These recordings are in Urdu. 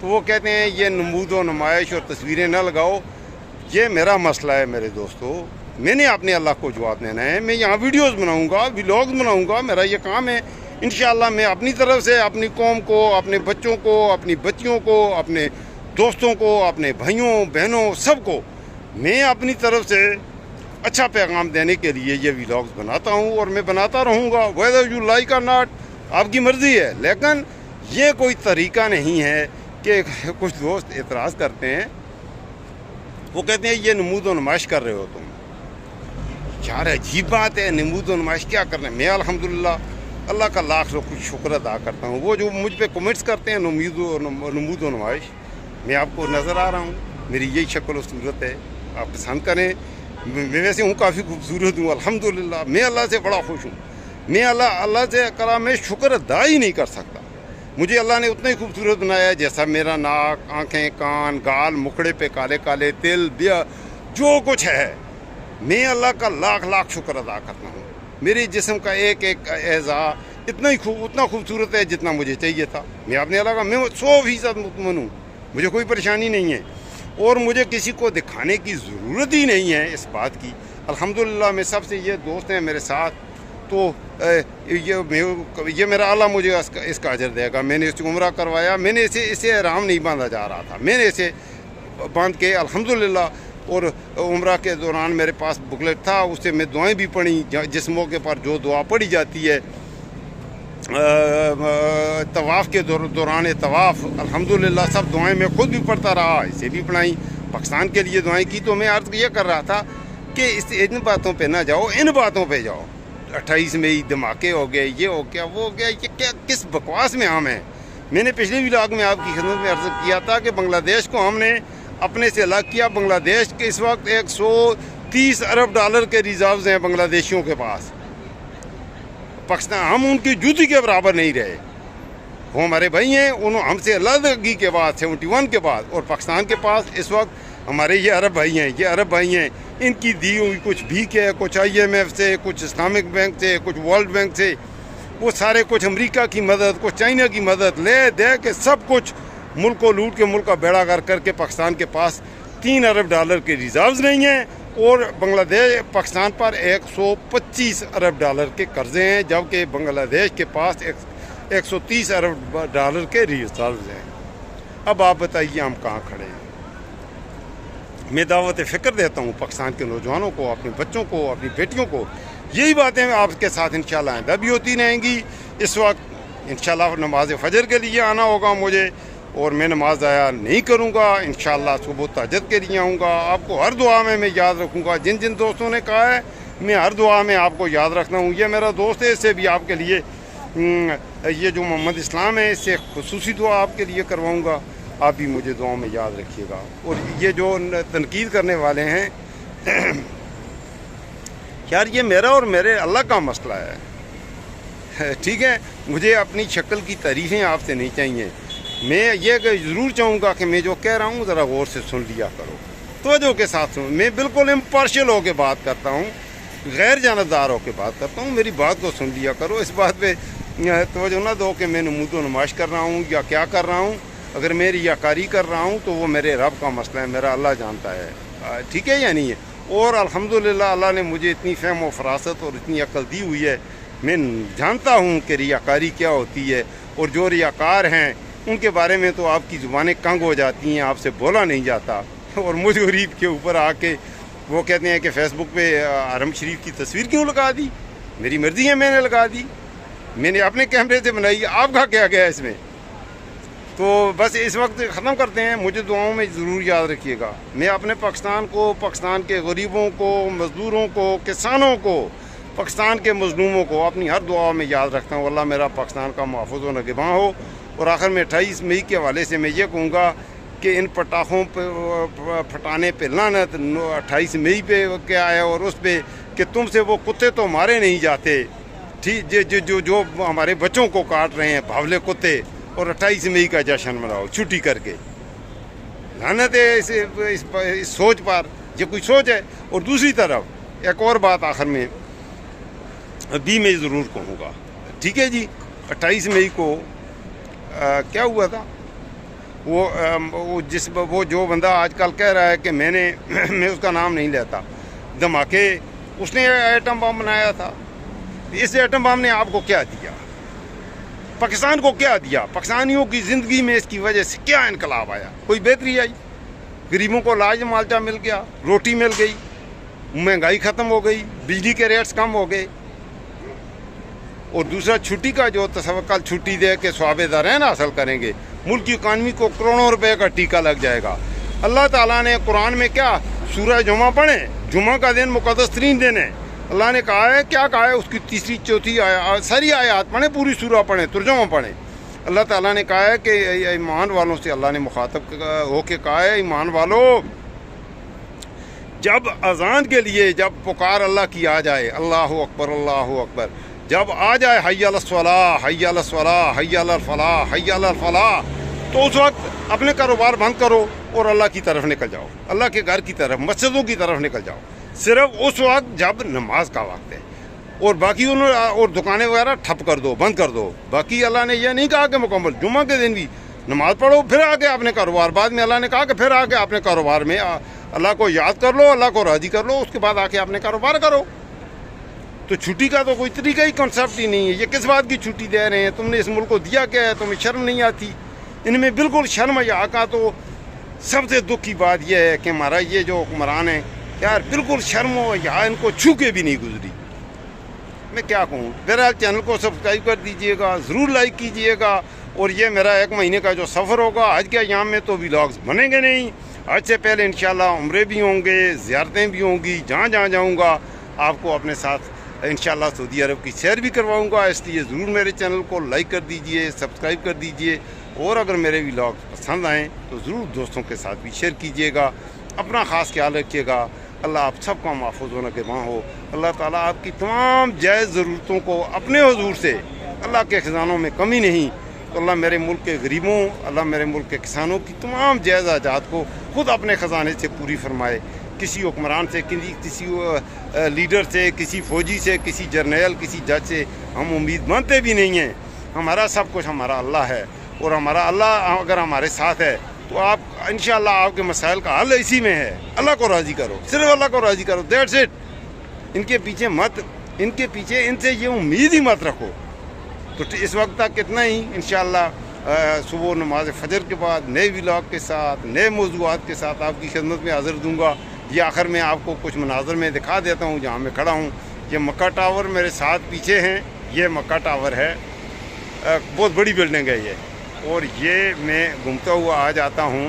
تو وہ کہتے ہیں یہ نمود و نمائش اور تصویریں نہ لگاؤ. یہ میرا مسئلہ ہے میرے دوستو. میں نے اپنے اللہ کو جواب دینا ہے. میں یہاں ویڈیوز بناؤں گا, ولاگز بناؤں گا, میرا یہ کام ہے. انشاءاللہ میں اپنی طرف سے اپنی قوم کو, اپنے بچوں کو, اپنی بچیوں کو, اپنے دوستوں کو, اپنے بھائیوں بہنوں سب کو میں اپنی طرف سے اچھا پیغام دینے کے لیے یہ ولاگز بناتا ہوں, اور میں بناتا رہوں گا. whether you like or not, آپ کی مرضی ہے. لیکن یہ کوئی طریقہ نہیں ہے کہ کچھ دوست اعتراض کرتے ہیں, وہ کہتے ہیں یہ نمود و نمائش کر رہے ہو تم. یار عجیب بات ہے, نمود و نمائش کیا کرنا ہے. میں الحمدللہ اللہ کا لاکھ شکر ادا کرتا ہوں. وہ جو مجھ پہ کمنٹس کرتے ہیں نمود و نمائش, میں آپ کو نظر آ رہا ہوں, میری یہی شکل و صورت ہے. آپ پسند کریں. میں ویسے ہوں کافی خوبصورت ہوں الحمدللہ. میں اللہ سے بڑا خوش ہوں. میں اللہ سے کرا میں شکر ادا ہی نہیں کر سکتا. مجھے اللہ نے اتنا ہی خوبصورت بنایا ہے جیسا میرا ناک, آنکھیں, کان, گال, مکھڑے پہ کالے کالے تل, بیا جو کچھ ہے. میں اللہ کا لاکھ شکر ادا کرتا ہوں. میرے جسم کا ایک اعضا اتنا خوبصورت ہے جتنا مجھے چاہیے تھا. میں اپنے اللہ کا میں 100% مطمئن ہوں. مجھے کوئی پریشانی نہیں ہے, اور مجھے کسی کو دکھانے کی ضرورت ہی نہیں ہے اس بات کی. الحمدللہ میں سب سے, یہ دوست ہیں میرے ساتھ, تو یہ میرا اللہ مجھے اس کا اجر دے گا. میں نے اس کو عمرہ کروایا. میں نے اسے احرام نہیں باندھا جا رہا تھا. میں نے اسے باندھ کے الحمدللہ, اور عمرہ کے دوران میرے پاس بکلیٹ تھا, اس سے میں دعائیں بھی پڑھیں. جس موقع پر جو دعا پڑھی جاتی ہے طواف کے دوران طواف, الحمدللہ سب دعائیں میں خود بھی پڑھتا رہا, اسے بھی پڑھائیں. پاکستان کے لیے دعائیں کی. تو میں عرض یہ کر رہا تھا کہ ان باتوں پہ نہ جاؤ, ان باتوں پہ جاؤ. 28 مئی دھماکے ہو گئے, یہ ہو گیا, وہ ہو گیا, یہ کیا کس بکواس میں ہم ہیں. میں نے پچھلے ولاگ میں آپ کی خدمت میں عرض کیا تھا کہ بنگلہ دیش کو ہم نے اپنے سے الگ کیا. بنگلہ دیش کے اس وقت $130 ارب کے ریزروز ہیں بنگلہ دیشیوں کے پاس. پاکستان, ہم ان کی جوتی کے برابر نہیں رہے. وہ ہمارے بھائی ہیں, انہوں ہم سے علیحدگی کے بعد 71 کے بعد, اور پاکستان کے پاس اس وقت ہمارے یہ عرب بھائی ہیں. یہ عرب بھائی ہیں, ان کی دی ہوئی کچھ بھیک ہے, کچھ IMF سے, کچھ اسلامک بینک سے, کچھ ورلڈ بینک سے, وہ سارے, کچھ امریکہ کی مدد, کچھ چائنا کی مدد لے دے کے سب کچھ ملک کو لوٹ کے ملک کا بیڑا غرق کر کے پاکستان کے پاس $3 ارب کے ریزروز نہیں ہیں, اور بنگلہ دیش پاکستان پر $125 ارب کے قرضے ہیں, جبکہ بنگلہ دیش کے پاس $130 ارب کے ریزروز ہیں. اب آپ بتائیے ہم کہاں کھڑے ہیں. میں دعوت فکر دیتا ہوں پاکستان کے نوجوانوں کو, اپنے بچوں کو, اپنی بیٹیوں کو. یہی باتیں آپ کے ساتھ انشاءاللہ آئندہ بھی ہوتی رہیں گی. اس وقت انشاءاللہ نماز فجر کے لیے آنا ہوگا مجھے, اور میں نماز ضائع نہیں کروں گا. انشاءاللہ صبح تہجد کے لیے آؤں گا. آپ کو ہر دعا میں یاد رکھوں گا. جن دوستوں نے کہا ہے میں ہر دعا میں آپ کو یاد رکھتا ہوں. یہ میرا دوست ہے, اس سے بھی آپ کے لیے یہ جو محمد اسلام ہے, اس سے خصوصی دعا آپ کے لیے کرواؤں گا. آپ بھی مجھے دعاؤں میں یاد رکھیے گا. اور یہ جو تنقید کرنے والے ہیں, یار یہ میرا اور میرے اللہ کا مسئلہ ہے. ٹھیک ہے, مجھے اپنی شکل کی تعریفیں آپ سے نہیں چاہیے. میں یہ ضرور چاہوں گا کہ میں جو کہہ رہا ہوں ذرا غور سے سن لیا کرو, توجہ کے ساتھ سنو. میں بالکل امپارشل ہو کے بات کرتا ہوں, غیر جانبدار ہو کے بات کرتا ہوں. میری بات کو سن لیا کرو. اس بات پہ توجہ نہ دو کہ میں نمود و نمائش کر رہا ہوں یا کیا کر رہا ہوں. اگر میں ریاکاری کر رہا ہوں تو وہ میرے رب کا مسئلہ ہے, میرا اللہ جانتا ہے. ٹھیک ہے یا نہیں ہے. اور الحمدللہ اللہ نے مجھے اتنی فہم و فراست اور اتنی عقل دی ہوئی ہے, میں جانتا ہوں کہ ریاکاری کیا ہوتی ہے. اور جو ریاکار ہیں ان کے بارے میں تو آپ کی زبانیں کنگ ہو جاتی ہیں, آپ سے بولا نہیں جاتا. اور مجھے عید کے اوپر آ کے وہ کہتے ہیں کہ فیس بک پہ حرم شریف کی تصویر کیوں لگا دی. میری مرضی ہے, میں نے لگا دی, میں نے اپنے کیمرے سے بنائی, آپ کا کیا گیا اس میں. تو بس اس وقت ختم کرتے ہیں. مجھے دعاؤں میں ضرور یاد رکھیے گا. میں اپنے پاکستان کو, پاکستان کے غریبوں کو, مزدوروں کو, کسانوں کو, پاکستان کے مظلوموں کو اپنی ہر دعا میں یاد رکھتا ہوں. اللہ میرا پاکستان کا محفوظ و نگہباں ہو. اور آخر میں 28 مئی کے حوالے سے میں یہ کہوں گا کہ ان پٹاخوں پہ پھٹانے پہ لعنت. 28 مئی پہ کیا ہے, اور اس پہ کہ تم سے وہ کتے تو مارے نہیں جاتے, ٹھیک, جو ہمارے بچوں کو کاٹ رہے ہیں بھاولے کتے, اور 28 مئی کا جشن مناؤ چھٹی کر کے. لعنت ہے اس سوچ پر. یہ کوئی سوچ ہے. اور دوسری طرف ایک اور بات آخر میں بھی میں ضرور کہوں گا. ٹھیک ہے جی, 28 مئی کو کیا ہوا تھا, وہ جو بندہ آج کل کہہ رہا ہے کہ میں اس کا نام نہیں لیتا، دھماکے، اس نے ایٹم بم بنایا تھا. اس ایٹم بم نے آپ کو کیا دیا؟ پاکستان کو کیا دیا؟ پاکستانیوں کی زندگی میں اس کی وجہ سے کیا انقلاب آیا؟ کوئی بہتری آئی؟ غریبوں کو لاج مالچا مل گیا، روٹی مل گئی، مہنگائی ختم ہو گئی، بجلی کے ریٹس کم ہو گئے. اور دوسرا چھٹی کا جو تصور، کل چھٹی دے کے ثواب دارین حاصل کریں گے، ملک کی اکانومی کو کروڑوں روپے کا ٹیکہ لگ جائے گا. اللہ تعالیٰ نے قرآن میں کیا، سورہ جمعہ پڑھیں، جمعہ کا دن مقدس ترین دن ہے. اللہ نے کہا ہے، کیا کہا ہے، اس کی تیسری چوتھی ساری آیات پڑھیں، پوری سورہ پڑھیں، ترجمہ پڑھیں. اللہ تعالیٰ نے کہا ہے کہ ایمان والوں سے اللہ نے مخاطب ہو کے کہا ہے، ایمان والو، جب اذان کے لیے جب پکار اللہ کی آ جائے، اللہ اکبر اللہ اکبر، جب آ جائے حی علی الصلاۃ، حی علی الصلاۃ، حی علی الفلاح، حی علی الفلاح، تو اس وقت اپنے کاروبار بند کرو اور اللہ کی طرف نکل جاؤ، اللہ کے گھر کی طرف، مسجدوں کی طرف نکل جاؤ. صرف اس وقت جب نماز کا وقت ہے، اور باقی اور دکانیں وغیرہ ٹھپ کر دو، بند کر دو. باقی اللہ نے یہ نہیں کہا کہ مکمل جمعہ کے دن بھی نماز پڑھو، پھر آگے اپنے کاروبار. بعد میں اللہ نے کہا کہ پھر آگے اپنے کاروبار میں اللہ کو یاد کر لو، اللہ کو راضی کر لو، اس کے بعد آ کے اپنے کاروبار کرو. تو چھٹی کا تو کوئی طریقہ ہی کنسیپٹ ہی نہیں ہے. یہ کس بات کی چھٹی دے رہے ہیں؟ تم نے اس ملک کو دیا کیا ہے؟ تمہیں شرم نہیں آتی؟ ان میں بالکل شرم یا کا تو سب سے دکھ کی بات یہ ہے کہ ہمارا یہ جو حکمران ہیں یار، بالکل شرم ہو یا ان کو چھو کے بھی نہیں گزری. میں کیا کہوں. بہرحال چینل کو سبسکرائب کر دیجئے گا، ضرور لائک کیجئے گا. اور یہ میرا 1 مہینے کا جو سفر ہوگا، آج کے ایام میں تو ولاگز بنیں گے نہیں. آج سے پہلے انشاءاللہ عمرے بھی ہوں گے، زیارتیں بھی ہوں گی. جہاں جہاں جاؤں گا آپ کو اپنے ساتھ انشاءاللہ سعودی عرب کی سیر بھی کرواؤں گا. اس لیے ضرور میرے چینل کو لائک کر دیجئے، سبسکرائب کر دیجئے. اور اگر میرے ولاگ پسند آئیں تو ضرور دوستوں کے ساتھ بھی شیئر کیجئے گا. اپنا خاص خیال رکھیے گا. اللہ آپ سب کا محفوظ ہونا کے وہاں ہو. اللہ تعالیٰ آپ کی تمام جائز ضرورتوں کو اپنے حضور سے، اللہ کے خزانوں میں کمی نہیں. تو اللہ میرے ملک کے غریبوں، اللہ میرے ملک کے کسانوں کی تمام جائز حاجات کو خود اپنے خزانے سے پوری فرمائے. کسی حکمران سے، کسی لیڈر سے، کسی فوجی سے، کسی جرنیل، کسی جج سے ہم امید مانتے بھی نہیں ہیں. ہمارا سب کچھ ہمارا اللہ ہے، اور ہمارا اللہ اگر ہمارے ساتھ ہے تو آپ انشاءاللہ آپ کے مسائل کا حل اسی میں ہے. اللہ کو راضی کرو، صرف اللہ کو راضی کرو، دیٹس اٹ. ان کے پیچھے ان سے یہ امید ہی مت رکھو. تو اس وقت تک کتنا ہی. انشاءاللہ صبح نماز فجر کے بعد نئے ولاگ کے ساتھ، نئے موضوعات کے ساتھ آپ کی خدمت میں حاضر دوں گا. یہ آخر میں آپ کو کچھ مناظر میں دکھا دیتا ہوں جہاں میں کھڑا ہوں. یہ مکہ ٹاور میرے ساتھ پیچھے ہیں. یہ مکہ ٹاور ہے، بہت بڑی بلڈنگ ہے یہ. اور یہ میں گھومتا ہوا آ جاتا ہوں.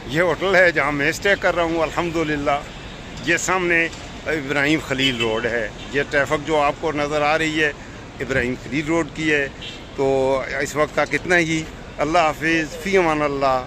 یہ ہوٹل ہے جہاں میں اسٹے کر رہا ہوں الحمدللہ. یہ سامنے ابراہیم خلیل روڈ ہے. یہ ٹریفک جو آپ کو نظر آ رہی ہے ابراہیم خلیل روڈ کی ہے. تو اس وقت تک اتنا ہی. اللہ حافظ، فی امان اللہ.